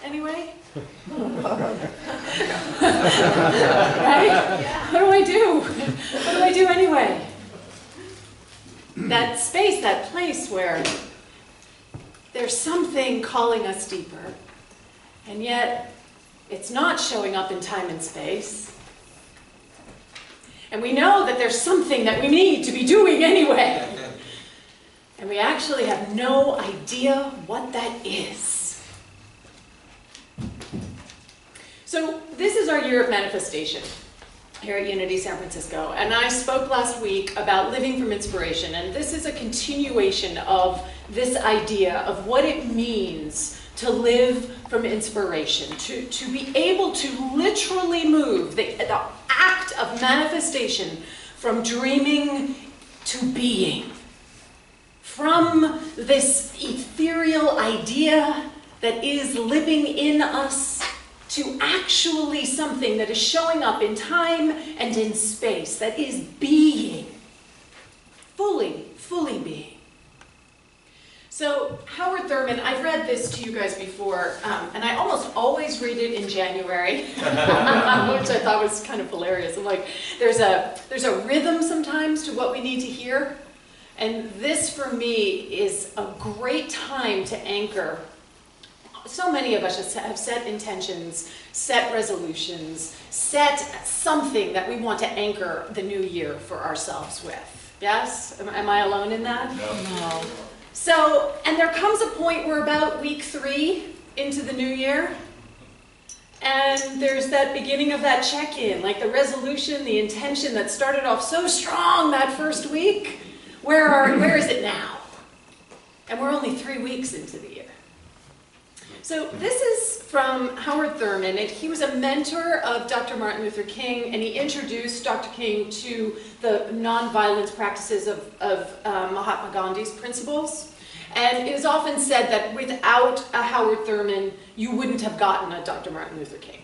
anyway? Right? What do I do? What do I do anyway? That space, that place where there's something calling us deeper, and yet it's not showing up in time and space. And we know that there's something that we need to be doing anyway. And we actually have no idea what that is. So this is our year of manifestation here at Unity San Francisco. And I spoke last week about living from inspiration. And this is a continuation of this idea of what it means to live from inspiration, to be able to literally move the act of manifestation from dreaming to being, from this ethereal idea that is living in us to actually something that is showing up in time and in space, that is being, fully being. So Howard Thurman, I've read this to you guys before, and I almost always read it in January, which I thought was kind of hilarious. I'm like, there's a rhythm sometimes to what we need to hear, and this for me is a great time to anchor. So many of us have set intentions, set resolutions, set something that we want to anchor the new year for ourselves with. Yes? Am I alone in that? No. So, and there comes a point where about week 3 into the new year, and there's that beginning of that check-in, like the resolution, the intention that started off so strong that first week. Where is it now? And we're only 3 weeks into the year. So this is from Howard Thurman. He was a mentor of Dr. Martin Luther King, and he introduced Dr. King to the nonviolence practices of Mahatma Gandhi's principles. And it is often said that without a Howard Thurman, you wouldn't have gotten a Dr. Martin Luther King.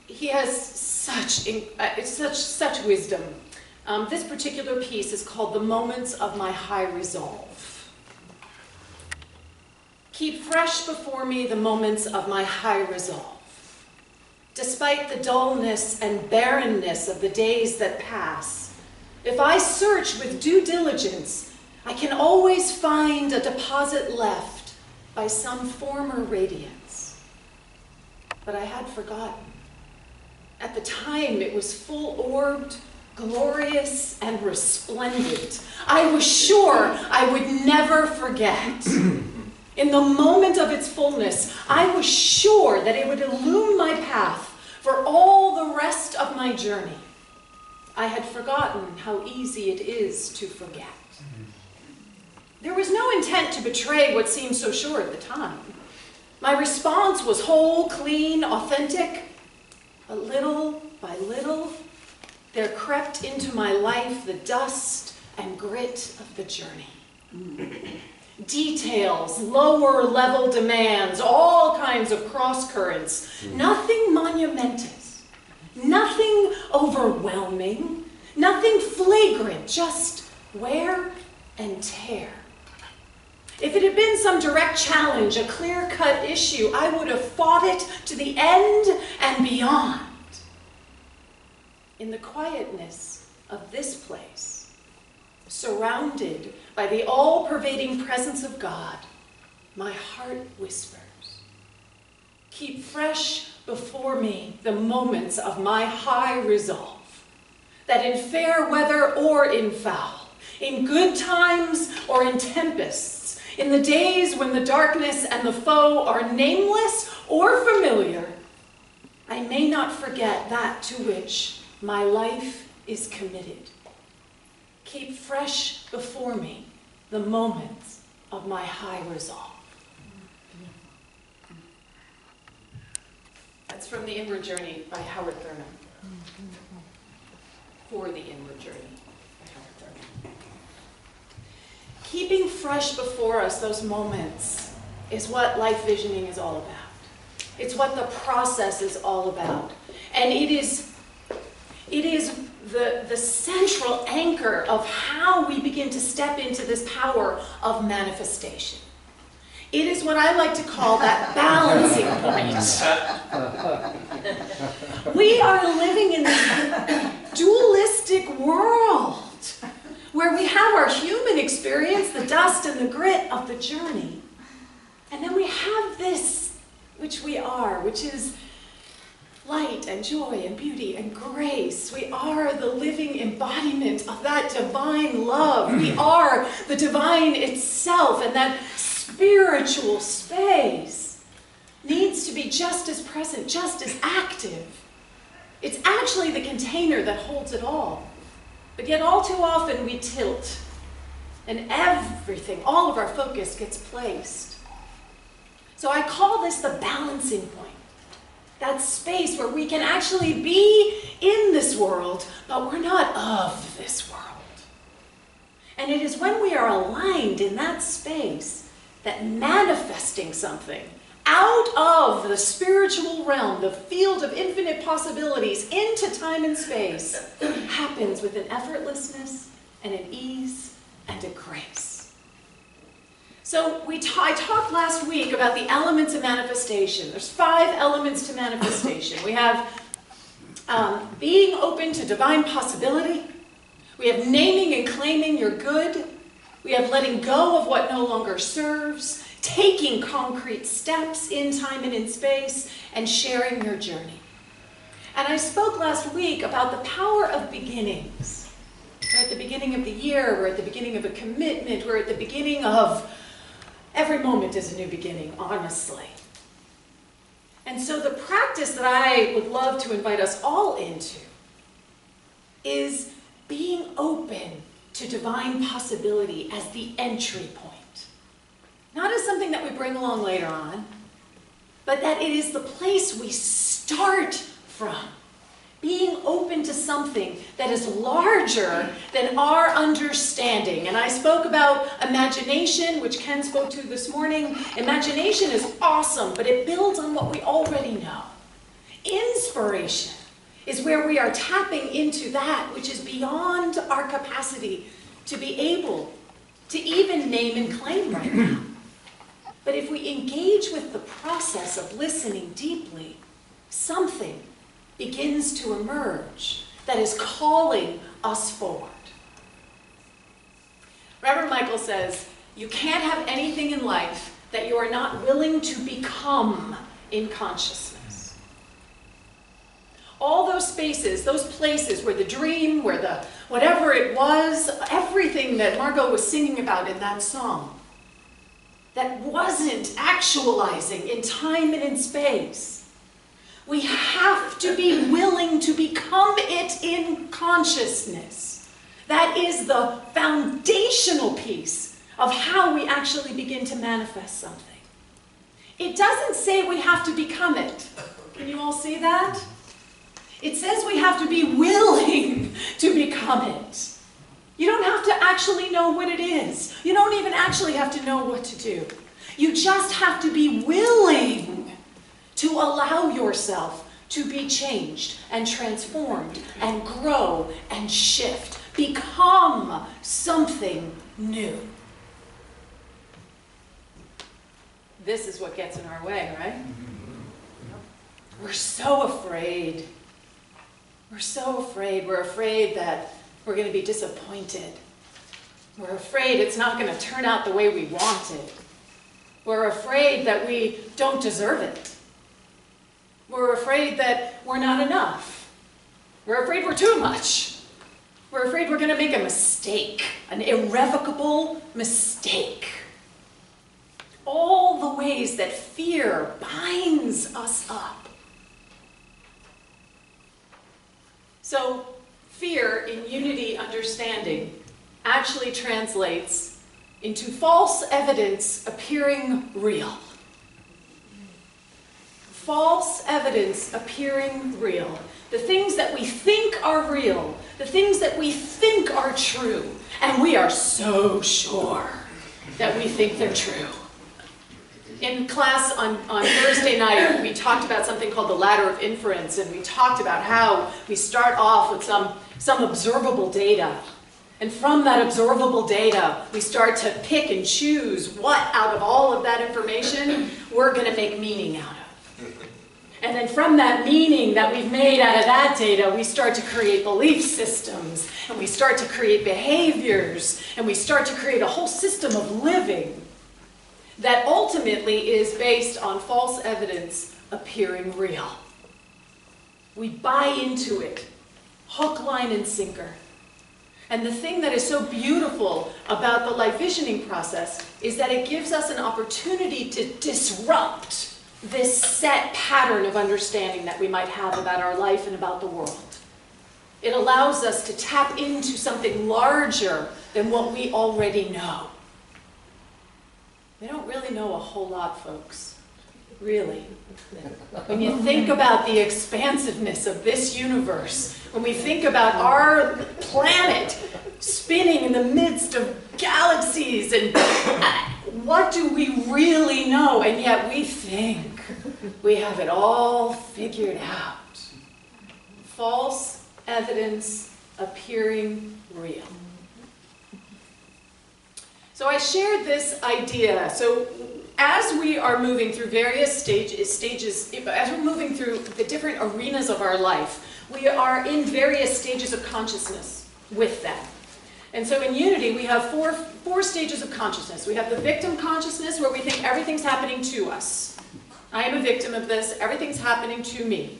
He has such wisdom. This particular piece is called "The Moments of My High Resolve." Keep fresh before me the moments of my high resolve. Despite the dullness and barrenness of the days that pass, if I search with due diligence, I can always find a deposit left by some former radiance. But I had forgotten. At the time, it was full-orbed, glorious, and resplendent. I was sure I would never forget. In the moment of its fullness, I was sure that it would illumine my path for all the rest of my journey. I had forgotten how easy it is to forget. There was no intent to betray what seemed so sure at the time. My response was whole, clean, authentic. But little by little, there crept into my life the dust and grit of the journey. Details, lower level demands, all kinds of cross currents. Nothing monumentous, nothing overwhelming, nothing flagrant, just wear and tear. If it had been some direct challenge, a clear-cut issue, I would have fought it to the end and beyond. In the quietness of this place, surrounded by the all-pervading presence of God, my heart whispers, keep fresh before me the moments of my high resolve, that in fair weather or in foul, in good times or in tempests, in the days when the darkness and the foe are nameless or familiar, I may not forget that to which my life is committed. Keep fresh before me the moments of my high resolve. That's from The Inward Journey by Howard Thurman. For the Inward Journey by Howard Thurman. Keeping fresh before us those moments is what life visioning is all about. It's what the process is all about. And it is the central anchor of how we begin to step into this power of manifestation. It is what I like to call that balancing point. We are living in this dualistic world where we have our human experience, the dust and the grit of the journey. And then we have this, which we are, which is light and joy and beauty and grace. We are the living embodiment of that divine love. We are the divine itself, and that spiritual space needs to be just as present, just as active. It's actually the container that holds it all. But yet all too often we tilt, and everything, all of our focus gets placed. So I call this the balancing point. That space where we can actually be in this world, but we're not of this world. And it is when we are aligned in that space that manifesting something out of the spiritual realm, the field of infinite possibilities, into time and space, happens with an effortlessness and an ease and a grace. So I talked last week about the elements of manifestation. There's 5 elements to manifestation. We have being open to divine possibility. We have naming and claiming your good. We have letting go of what no longer serves, taking concrete steps in time and in space, and sharing your journey. And I spoke last week about the power of beginnings. We're at the beginning of the year, we're at the beginning of a commitment, we're at the beginning of every moment is a new beginning, honestly. And so the practice that I would love to invite us all into is being open to divine possibility as the entry point. Not as something that we bring along later on, but that it is the place we start from. Being open to something that is larger than our understanding. And I spoke about imagination, which Ken spoke to this morning. Imagination is awesome, but it builds on what we already know. Inspiration is where we are tapping into that which is beyond our capacity to be able to even name and claim right now. But if we engage with the process of listening deeply, something begins to emerge that is calling us forward. Reverend Michael says, you can't have anything in life that you are not willing to become in consciousness. All those spaces, those places where the dream, where the whatever it was, everything that Margot was singing about in that song, that wasn't actualizing in time and in space. We have to be willing to become it in consciousness. That is the foundational piece of how we actually begin to manifest something. It doesn't say we have to become it. Can you all see that? It says we have to be willing to become it. You don't have to actually know what it is. You don't even actually have to know what to do. You just have to be willing to allow yourself to be changed and transformed and grow and shift. Become something new. This is what gets in our way, right? We're so afraid. We're so afraid. We're afraid that we're going to be disappointed. We're afraid it's not going to turn out the way we want it. We're afraid that we don't deserve it. We're afraid that we're not enough. We're afraid we're too much. We're afraid we're going to make a mistake, an irrevocable mistake. All the ways that fear binds us up. So, fear in unity understanding actually translates into false evidence appearing real. False evidence appearing real. The things that we think are real, the things that we think are true, and we are so sure that we think they're true. In class on Thursday night, we talked about something called the ladder of inference, and we talked about how we start off with some observable data, And from that observable data, we start to pick and choose what out of all of that information we're going to make meaning out of. And then from that meaning that we've made out of that data, we start to create belief systems, and we start to create behaviors, and we start to create a whole system of living that ultimately is based on false evidence appearing real. We buy into it, hook, line, and sinker. And the thing that is so beautiful about the life visioning process is that it gives us an opportunity to disrupt this set pattern of understanding that we might have about our life and about the world. It allows us to tap into something larger than what we already know. We don't really know a whole lot, folks. Really. When you think about the expansiveness of this universe, when we think about our planet spinning in the midst of galaxies, and what do we really know? And yet we think we have it all figured out. False evidence appearing real. So I shared this idea. So as we are moving through various stages, as we're moving through the different arenas of our life, we are in various stages of consciousness with them. And so in Unity, we have four stages of consciousness. We have the victim consciousness, where we think everything's happening to us. I am a victim of this, everything's happening to me.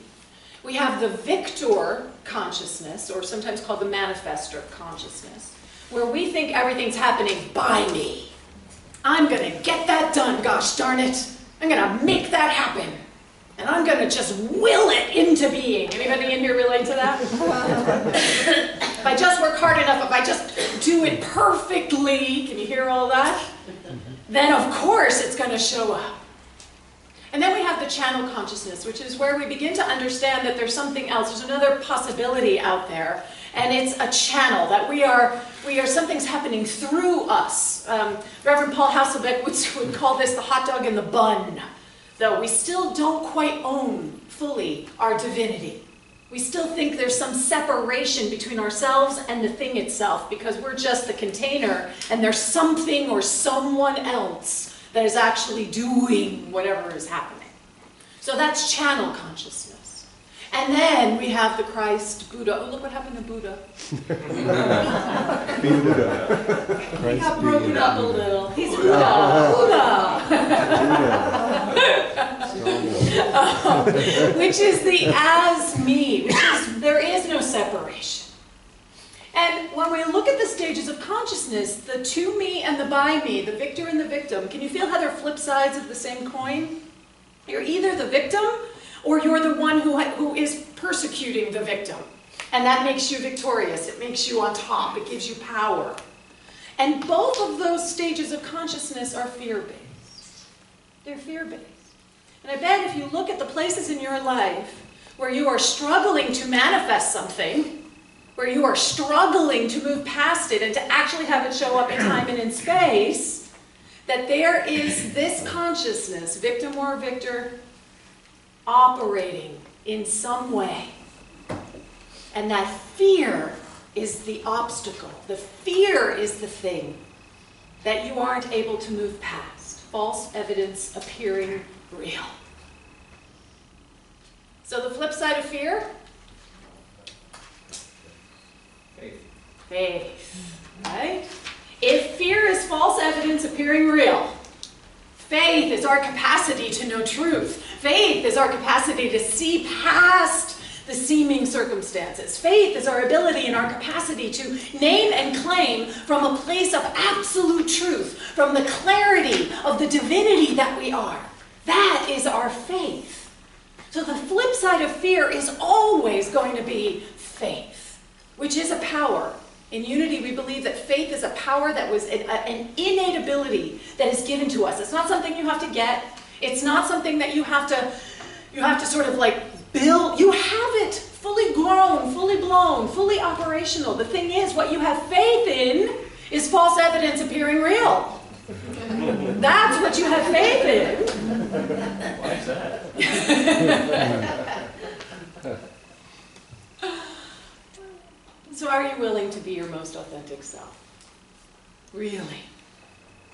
We have the victor consciousness, or sometimes called the manifestor consciousness, where we think everything's happening by me. I'm going to get that done, gosh darn it. I'm going to make that happen. And I'm going to just will it into being. Anybody in here relate to that? If I just work hard enough, if I just do it perfectly, can you hear all that? Then of course it's going to show up. And then we have the channel consciousness, which is where we begin to understand that there's something else. There's another possibility out there. And it's a channel, that we are something's happening through us. Reverend Paul Hasselbeck would call this the hot dog in the bun, though we still don't quite own fully our divinity. We still think there's some separation between ourselves and the thing itself, because we're just the container, and there's something or someone else that is actually doing whatever is happening. So that's channel consciousness. And then we have the Christ Buddha. Oh, look what happened to Buddha. Being Buddha. He got broken up a little. He's Buddha. Buddha. Which is the as me, which is there is no separation. And when we look at the stages of consciousness, the to me and the by me, the victor and the victim, can you feel how they're flip sides of the same coin? You're either the victim, or you're the one who is persecuting the victim. And that makes you victorious. It makes you on top. It gives you power. And both of those stages of consciousness are fear-based. They're fear-based. And I bet if you look at the places in your life where you are struggling to manifest something, where you are struggling to move past it and to actually have it show up in time and in space, that there is this consciousness, victim or victor, operating in some way. And that fear is the obstacle. The fear is the thing that you aren't able to move past. False evidence appearing real. So the flip side of fear? Faith. Faith, right? If fear is false evidence appearing real, faith is our capacity to know truth. Faith is our capacity to see past the seeming circumstances. Faith is our ability and our capacity to name and claim from a place of absolute truth, from the clarity of the divinity that we are. That is our faith. So the flip side of fear is always going to be faith, which is a power. In Unity, we believe that faith is a power that was an innate ability that is given to us. It's not something you have to get. It's not something that you have to sort of like build. You have it fully grown, fully blown, fully operational. The thing is, what you have faith in is false evidence appearing real. That's what you have faith in. Why is that? So are you willing to be your most authentic self? Really?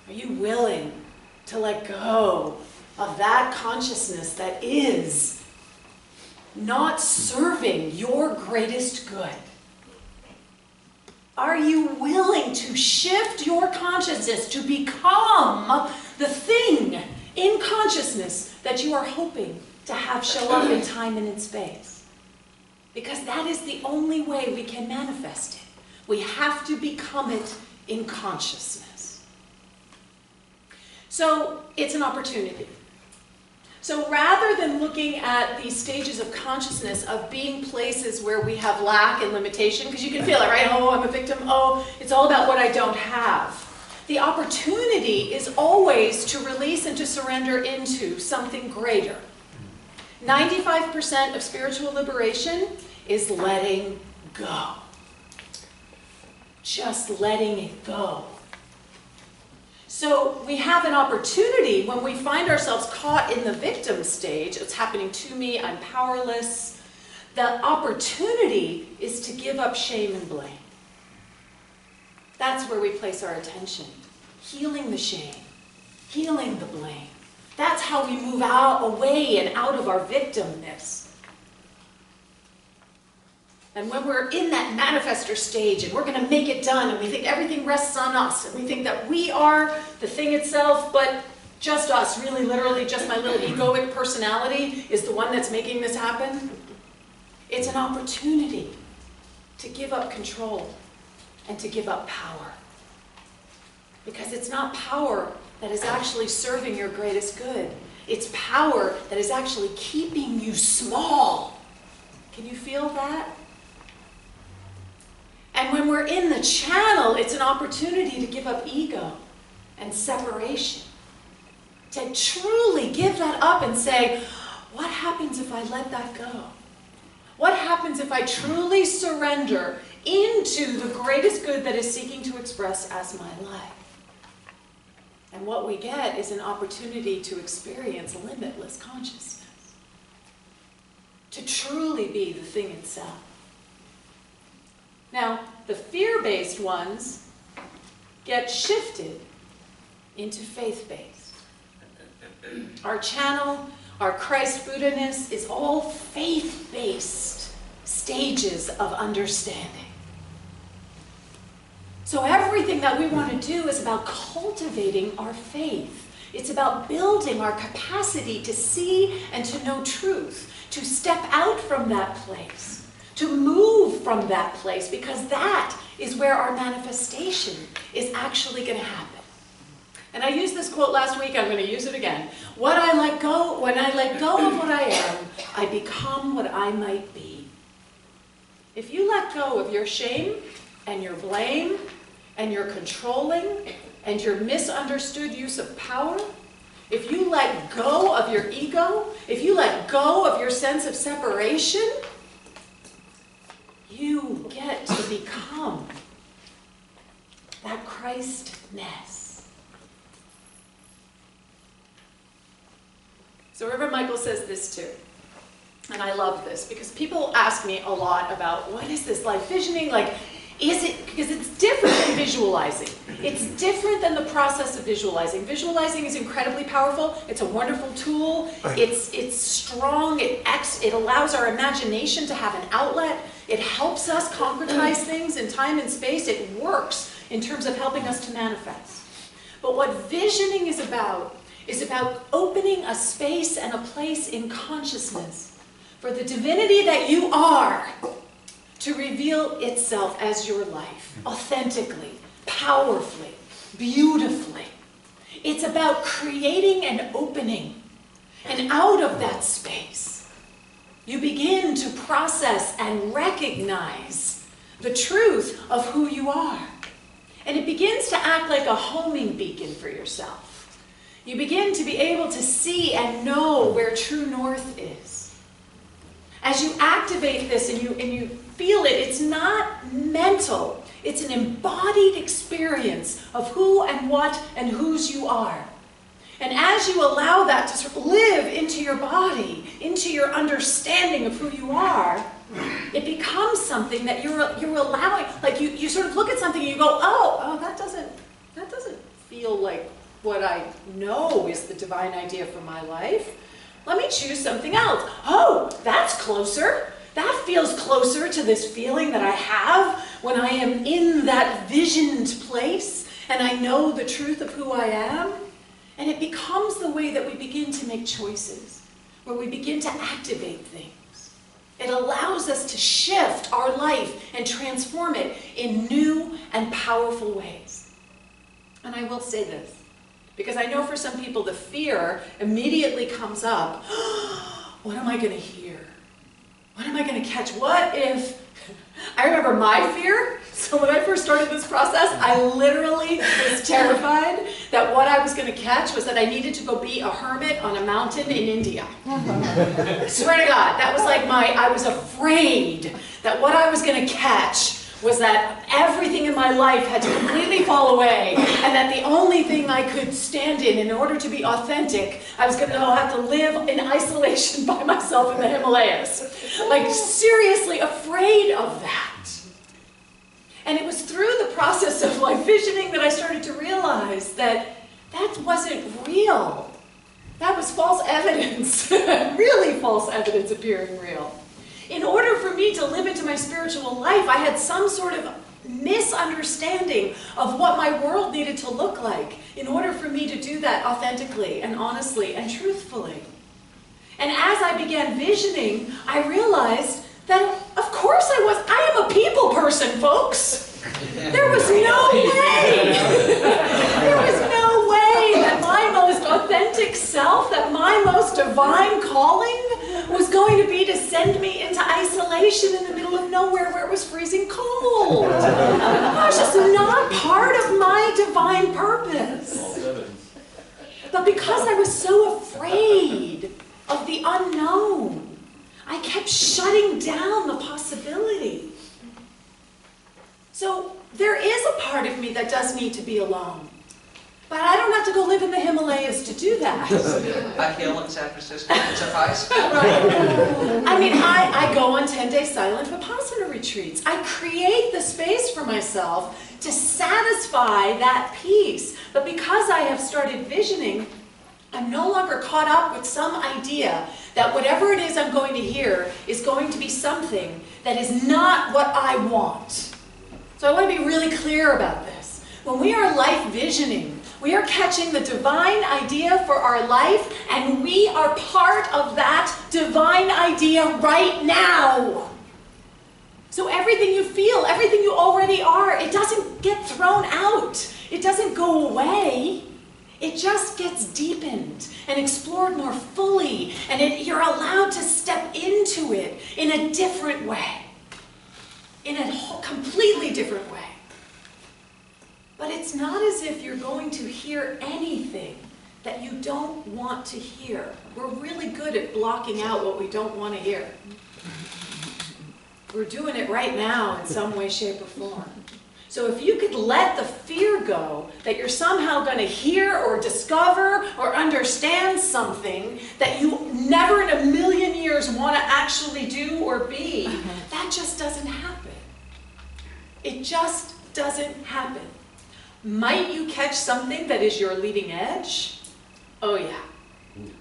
Are you willing to let go of that consciousness that is not serving your greatest good? Are you willing to shift your consciousness to become the thing in consciousness that you are hoping to have show up in time and in space? Because that is the only way we can manifest it. We have to become it in consciousness. So it's an opportunity. So rather than looking at these stages of consciousness of being places where we have lack and limitation, because you can feel it, right? Oh, I'm a victim. Oh, it's all about what I don't have. The opportunity is always to release and to surrender into something greater. 95% of spiritual liberation is letting go. Just letting it go. So we have an opportunity when we find ourselves caught in the victim stage. It's happening to me, I'm powerless. The opportunity is to give up shame and blame. That's where we place our attention. Healing the shame, healing the blame. That's how we move away and out of our victimness. And when we're in that manifester stage and we're going to make it done and we think everything rests on us and we think that we are the thing itself, but just us, really literally just my little egoic personality is the one that's making this happen, it's an opportunity to give up control and to give up power. Because it's not power that is actually serving your greatest good. It's power that is actually keeping you small. Can you feel that? And when we're in the channel, it's an opportunity to give up ego and separation. To truly give that up and say, what happens if I let that go? What happens if I truly surrender into the greatest good that is seeking to express as my life? And what we get is an opportunity to experience limitless consciousness. To truly be the thing itself. Now, the fear-based ones get shifted into faith-based. Our channel, our Christ Buddha-ness is all faith-based stages of understanding. So everything that we want to do is about cultivating our faith. It's about building our capacity to see and to know truth, to step out from that place, to move from that place, because that is where our manifestation is actually going to happen. And I used this quote last week, I'm going to use it again. When I let go of what I am, I become what I might be. If you let go of your shame and your blame and your controlling and your misunderstood use of power, if you let go of your ego, if you let go of your sense of separation, you get to become that Christ-ness. So Reverend Michael says this too, and I love this, because people ask me a lot about, what is this life visioning? Like, is it, because it's different than visualizing. It's different than the process of visualizing. Visualizing is incredibly powerful. It's a wonderful tool. It's strong. It allows our imagination to have an outlet. It helps us concretize things in time and space. It works in terms of helping us to manifest. But what visioning is about opening a space and a place in consciousness for the divinity that you are to reveal itself as your life, authentically, powerfully, beautifully. It's about creating an opening, and out of that space, you begin to process and recognize the truth of who you are. And it begins to act like a homing beacon for yourself. You begin to be able to see and know where true north is. As you activate this and you feel it, it's not mental. It's an embodied experience of who and what and whose you are. And as you allow that to sort of live into your body, into your understanding of who you are, it becomes something that you're allowing. Like you sort of look at something and you go, oh, that doesn't feel like what I know is the divine idea for my life. Let me choose something else. Oh, that's closer. That feels closer to this feeling that I have when I am in that visioned place and I know the truth of who I am. And it becomes the way that we begin to make choices, where we begin to activate things. It allows us to shift our life and transform it in new and powerful ways. And I will say this, because I know for some people the fear immediately comes up. What am I going to hear? What am I going to catch? What if... I remember my fear. So when I first started this process, I literally was terrified that what I was going to catch was that I needed to go be a hermit on a mountain in India. I swear to God, that was like I was afraid that what I was going to catch was that everything in my life had to completely fall away, and that the only thing I could stand in order to be authentic, I was going to have to live in isolation by myself in the Himalayas. Like, seriously afraid of that. And it was through the process of like visioning that I started to realize that that wasn't real. That was false evidence, really false evidence appearing real. In order for me to live into my spiritual life, I had some sort of misunderstanding of what my world needed to look like in order for me to do that authentically and honestly and truthfully. And as I began visioning, I realized that, of course I am a people person, folks. There was no way. There was no way that my most authentic self, that my most divine calling was going to be to send me into isolation in the middle of nowhere where it was freezing cold. That was just not part of my divine purpose. But because I was so afraid of the unknown, I kept shutting down the possibility. So there is a part of me that does need to be alone. But I don't have to go live in the Himalayas to do that. Back here in San Francisco, it suffice. Right. I mean, I go on 10-day silent Vipassana retreats. I create the space for myself to satisfy that peace. But because I have started visioning, I'm no longer caught up with some idea that whatever it is I'm going to hear is going to be something that is not what I want. So I want to be really clear about this. When we are life visioning, we are catching the divine idea for our life, and we are part of that divine idea right now. So everything you feel, everything you already are, it doesn't get thrown out. It doesn't go away. It just gets deepened and explored more fully, and you're allowed to step into it in a different way, in a completely different way. But it's not as if you're going to hear anything that you don't want to hear. We're really good at blocking out what we don't want to hear. We're doing it right now in some way, shape, or form. So if you could let the fear go that you're somehow going to hear or discover or understand something that you never in a million years want to actually do or be, that just doesn't happen. It just doesn't happen. Might you catch something that is your leading edge? Oh yeah.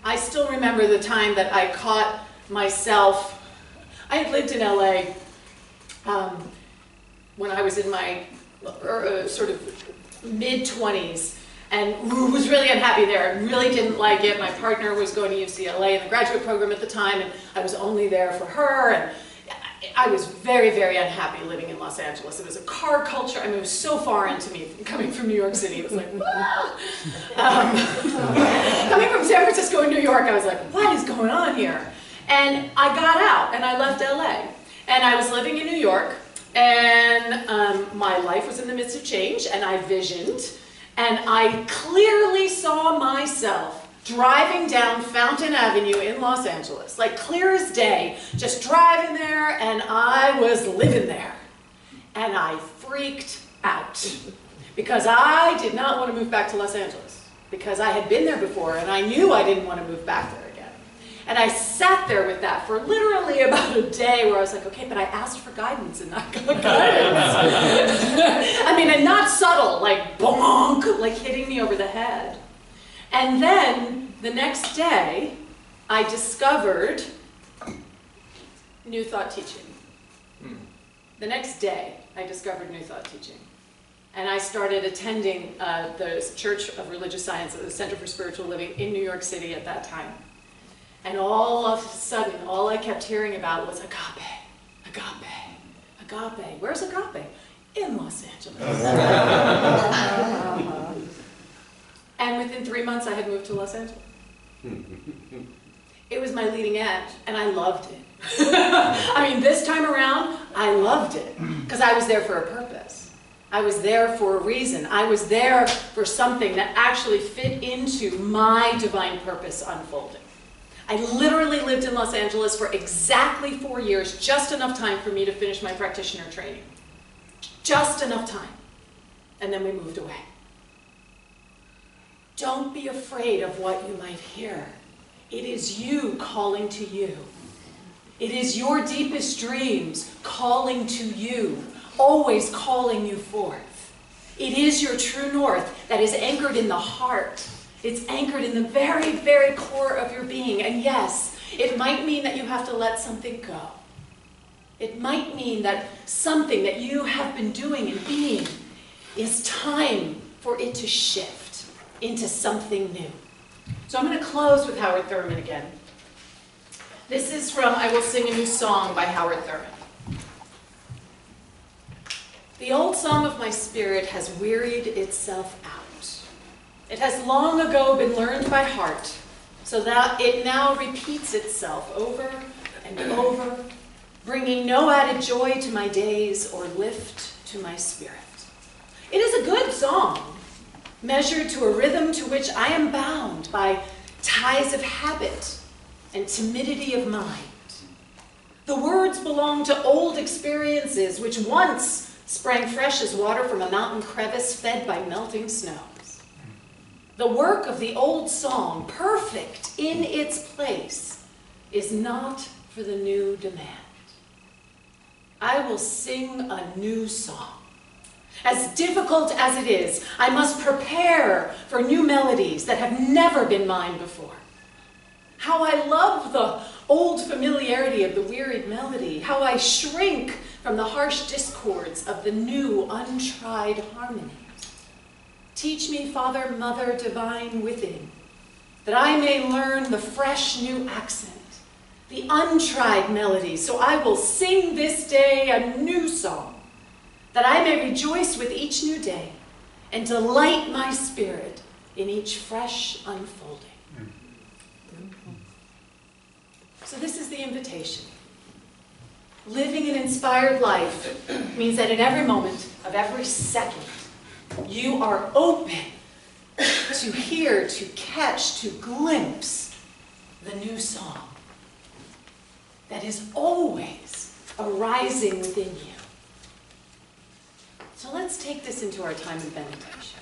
I still remember the time that I caught myself. I had lived in LA when I was in my sort of mid-20s and was really unhappy there. I really didn't like it. My partner was going to UCLA in the graduate program at the time, and I was only there for her. And I was very, very unhappy living in Los Angeles. It was a car culture. I mean, it was so foreign to me coming from New York City. It was like, coming from San Francisco and New York, I was like, what is going on here? And I got out and I left LA. And I was living in New York, and my life was in the midst of change, and I visioned, and I clearly saw myself driving down Fountain Avenue in Los Angeles, like clear as day, just driving there, and I was living there. And I freaked out because I did not want to move back to Los Angeles. because I had been there before and I knew I didn't want to move back there again. And I sat there with that for literally about a day where I was like, okay, but I asked for guidance and not got guidance. I mean, and not subtle, like bonk, like hitting me over the head. And then the next day, I discovered New Thought teaching. The next day, I discovered New Thought teaching. And I started attending the Church of Religious Science at the Center for Spiritual Living in New York City at that time. And all of a sudden, all I kept hearing about was agape, agape, agape. Where's agape? In Los Angeles. And within 3 months, I had moved to Los Angeles. It was my leading edge, and I loved it. I mean, this time around, I loved it, because I was there for a purpose. I was there for a reason. I was there for something that actually fit into my divine purpose unfolding. I literally lived in Los Angeles for exactly 4 years, just enough time for me to finish my practitioner training. Just enough time. And then we moved away. Don't be afraid of what you might hear. It is you calling to you. It is your deepest dreams calling to you, always calling you forth. It is your true north that is anchored in the heart. It's anchored in the very, very core of your being. And yes, it might mean that you have to let something go. It might mean that something that you have been doing and being is time for it to shift into something new. So I'm going to close with Howard Thurman again. This is from I Will Sing a New Song by Howard Thurman. The old song of my spirit has wearied itself out. It has long ago been learned by heart, so that it now repeats itself over and over, bringing no added joy to my days or lift to my spirit. It is a good song, measured to a rhythm to which I am bound by ties of habit and timidity of mind. The words belong to old experiences which once sprang fresh as water from a mountain crevice fed by melting snows. The work of the old song, perfect in its place, is not for the new demand. I will sing a new song. As difficult as it is, I must prepare for new melodies that have never been mine before. How I love the old familiarity of the wearied melody, how I shrink from the harsh discords of the new, untried harmony. Teach me, Father, Mother, divine within, that I may learn the fresh new accent, the untried melody, so I will sing this day a new song, that I may rejoice with each new day and delight my spirit in each fresh unfolding. So this is the invitation. Living an inspired life means that in every moment of every second, you are open to hear, to catch, to glimpse the new song that is always arising within you. So let's take this into our time of meditation.